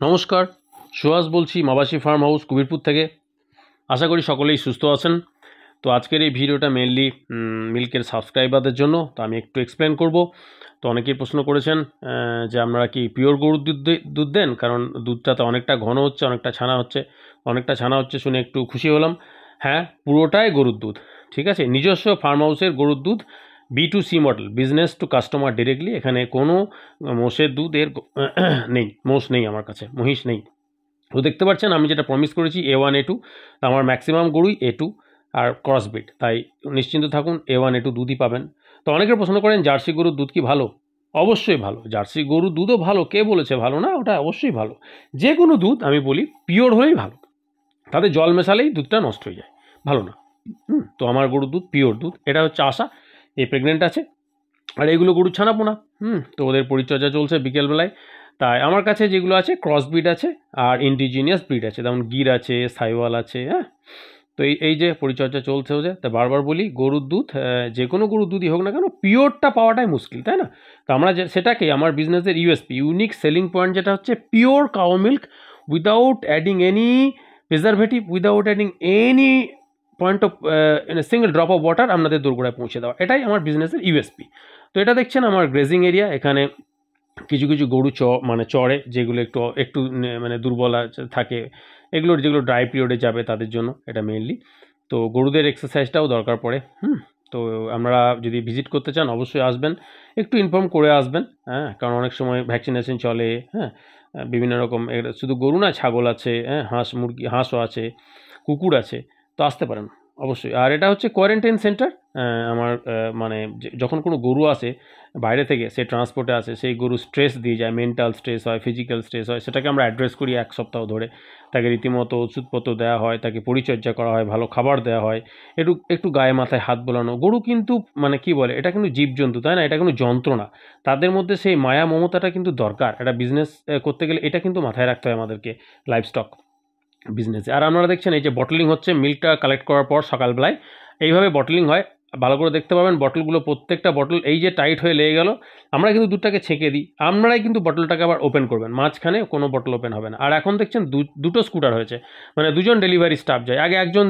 নমস্কার, সুহাস বলছি মাবাসী farm house কুবিরপুর থেকে। আশা করি সকলেই সুস্থ আছেন। তো আজকের এই ভিডিওটা মেনলি মিল্কের সাবস্ক্রাইবারদের জন্য। তো আমি একটু এক্সপ্লেন করব। তো অনেকেই প্রশ্ন করেছেন যে আপনারা কি পিওর গরুর দুধ দেন, কারণ দুধটাতে অনেকটা ঘন হচ্ছে, অনেকটা ছানা হচ্ছে শুনে একটু খুশি হলাম। হ্যাঁ, পুরোটাই গরুর দুধ, ঠিক আছে। নিজস্ব ফার্ম হাউসের গরুর দুধ, B2C model, business to customer directly. এখানে কোনো মোষের দুধ নেই, মোষ নেই, আমার কাছে মহিষ নেই। তো দেখতে পাচ্ছেন আমি যেটা প্রমিস করেছি A1 A2, আমার ম্যাক্সিমাম গরুই A2 আর ক্রসবিট, তাই নিশ্চিন্ত থাকুন A1 A2 দুধই পাবেন। তো অনেকে প্রশ্ন করেন জার্সি গরুর দুধ কি ভালো? অবশ্যই ভালো, জার্সি গরুর দুধও ভালো। কে বলেছে ভালো না? ওটা অবশ্যই ভালো। যে কোনো দুধ আমি বলি পিওর হলেই ভালো, তাতে জল মেশালেই দুধটা নষ্ট হয়ে যায়, ভালো না। তো আমার গরুর দুধ পিওর দুধ, এটা হচ্ছে আশা। এই প্রেগনেন্ট আছে, আর এগুলো গরুর ছানাপোনা। তো ওদের পরিচর্যা চলছে বিকেলবেলায়। তাই আমার কাছে যেগুলো আছে ক্রস ব্রিড আছে আর ইন্ডিজিনিয়াস ব্রিড আছে, যেমন গির আছে, সাইওয়াল আছে। হ্যাঁ, তো এই যে পরিচর্যা চলছে ওদের। তা বারবার বলি গরুর দুধ, যে কোনো গরুর দুধই হোক না কেন, পিওরটা পাওয়াটাই মুশকিল, তাই না? তো আমরা সেটাকে আমার বিজনেসের ইউএসপি, ইউনিক সেলিং পয়েন্ট, যেটা হচ্ছে pure cow milk without adding any preservative, without adding any point of single drop of water আপনাদের দোরগোড়ায় পৌঁছে দেওয়া, এটাই আমার বিজনেসের ইউএসপি। তো এটা দেখছেন আমার গ্রেজিং এরিয়া। এখানে কিছু কিছু গরু চড়ে, যেগুলো একটু একটু মানে দুর্বল থাকে, যেগুলো ড্রাই পিরিয়ডে যাবে তাদের জন্য এটা মেইনলি। তো গরুদের এক্সারসাইজটাও দরকার পড়ে। তো আমরা যদি ভিজিট করতে চান অবশ্যই আসবেন, একটু ইনফর্ম করে আসবেন। হ্যাঁ, কারণ অনেক সময় ভ্যাকসিনেশন চলে। হ্যাঁ, বিভিন্ন রকম, শুধু গরু না, ছাগল আছে, হ্যাঁ, হাঁসও আছে, কুকুর আছে। তো আসতে পারেন অবশ্যই। আর এটা হচ্ছে কোয়ারেন্টাইন সেন্টার। আমার মানে যখন কোনো গরু আসে বাইরে থেকে, সে ট্রান্সপোর্টে আসে, সেই গরু স্ট্রেস দিয়ে যায়, মেন্টাল স্ট্রেস হয়, ফিজিক্যাল স্ট্রেস হয়, সেটাকে আমরা অ্যাড্রেস করি 1 সপ্তাহ ধরে। তাকে রীতিমতো ওষুধপত্র দেওয়া হয়, তাকে পরিচর্যা করা হয়, ভালো খাবার দেওয়া হয়, একটু একটু গায়ে মাথায় হাত বোলানো। গরু কিন্তু মানে কি বলে, এটা কিন্তু জীবজন্তু, তাই না? এটা কোনো যন্ত্র না। তাদের মধ্যে সেই মায়া মমতাটা কিন্তু দরকার। একটা বিজনেস করতে গেলে এটা কিন্তু মাথায় রাখতে হয় আমাদেরকে, লাইভস্টক বিজনেসে। আর আপনারা দেখছেন এই যে বটলিং হচ্ছে, মিল্কটা কালেক্ট করার পর সকালবেলায় এইভাবে বটলিং হয়। ভালো করে দেখতে পাবেন বটলগুলো, প্রত্যেকটা বটল এই যে টাইট হয়ে লেগে গেল, আমরা কিন্তু দুধটাকে ছেঁকে দিই। আপনারাই কিন্তু বটলটাকে আবার ওপেন করবেন, মাঝখানে কোনো বটল ওপেন হবে না। আর এখন দেখছেন দুটো স্কুটার হয়েছে, মানে দুজন ডেলিভারি স্টাফ যায়। আগে একজন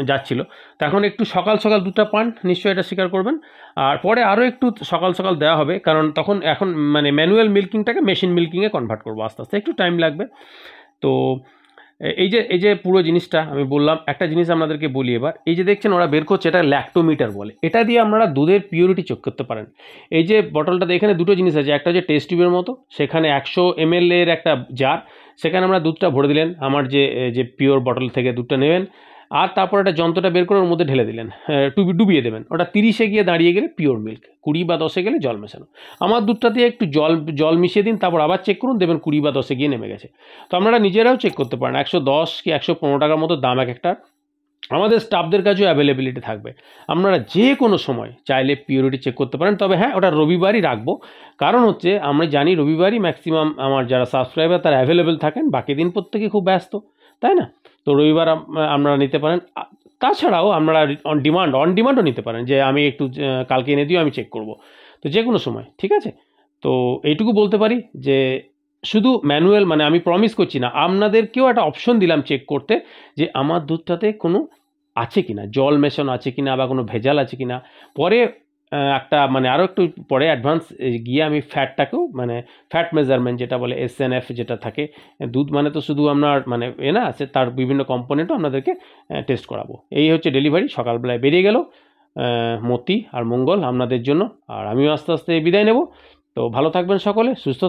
যাচ্ছিল, তো এখন একটু সকাল সকাল দুধটা পান, নিশ্চয়ই এটা স্বীকার করবেন। আর পরে আরও একটু সকাল সকাল দেওয়া হবে, কারণ এখন মানে ম্যানুয়াল মিল্কিংটাকে মেশিন মিল্কিংয়ে কনভার্ট করবো আস্তে আস্তে, একটু টাইম লাগবে। তো এই যে পুরো জিনিসটা আমি বললাম। একটা জিনিস আপনাদেরকে বলি এবার, এই যে দেখছেন ওরা বের করছে, এটা ল্যাক্টোমিটার বলে। এটা দিয়ে আপনারা দুধের পিওরিটি চেক করতে পারেন। এই যে বটলটাতে এখানে দুটো জিনিস আছে, একটা হচ্ছে টেস্ট টিউবের মতো, সেখানে 100 ml এর একটা জার, সেখানে আমরা দুধটা ভরে দিলেন, আমার যে পিওর বটল থেকে দুধটা নেবেন, আর তারপর একটা যন্ত্রটা বের করে ওর মধ্যে ঢেলে দিলেন, ডুবিয়ে দেবেন। ওটা 30-এ গিয়ে দাঁড়িয়ে গেলে পিওর মিল্ক, 20 বা 10-এ গেলে জল মেশানো। আমার দুধটাতে একটু জল মিশিয়ে দিন, তারপর আবার চেক করুন, দেবেন 20 বা 10-এ গিয়ে নেমে গেছে। তো আপনারা নিজেরাও চেক করতে পারেন। 110 কি 115 টাকার মতো দাম এক একটা। আমাদের স্টাফদের কাছেও অ্যাভেলেবিলিটি থাকবে, আপনারা যে কোনো সময় চাইলে পিওরিটি চেক করতে পারেন। তবে হ্যাঁ, ওটা রবিবারই রাখবো, কারণ হচ্ছে আমরা জানি রবিবারই ম্যাক্সিমাম আমার যারা সাবস্ক্রাইবার তারা অ্যাভেলেবেল থাকেন, বাকি দিন প্রত্যেকে খুব ব্যস্ত, তাই না? তো রবিবার আপনারা নিতে পারেন। তাছাড়াও আপনারা অন ডিমান্ডও নিতে পারেন, যে আমি একটু কালকে এনে দিও, আমি চেক করব। তো যে কোনো সময়, ঠিক আছে। তো এইটুকু বলতে পারি যে শুধু ম্যানুয়াল, মানে আমি প্রমিস করছি না, আপনাদেরকেও একটা অপশন দিলাম চেক করতে, যে আমার দুধটাতে কোনো আছে কিনা, জল মেশানো আছে কিনা, বা কোনো ভেজাল আছে কিনা। পরে একটা মানে আরও একটু পরে অ্যাডভান্স গিয়ে আমি ফ্যাটটাকেও, মানে ফ্যাট মেজারমেন্ট যেটা বলে SNF যেটা থাকে, দুধ মানে তো শুধু আপনার মানে না আছে, তার বিভিন্ন কম্পোনেন্টও আপনাদেরকে টেস্ট করাবো। এই হচ্ছে ডেলিভারি, সকালবেলায় বেরিয়ে গেল। মতি আর মঙ্গল আপনাদের জন্য, আর আমিও আস্তে আস্তে বিদায় নেব। তো ভালো থাকবেন সকলে, সুস্থ।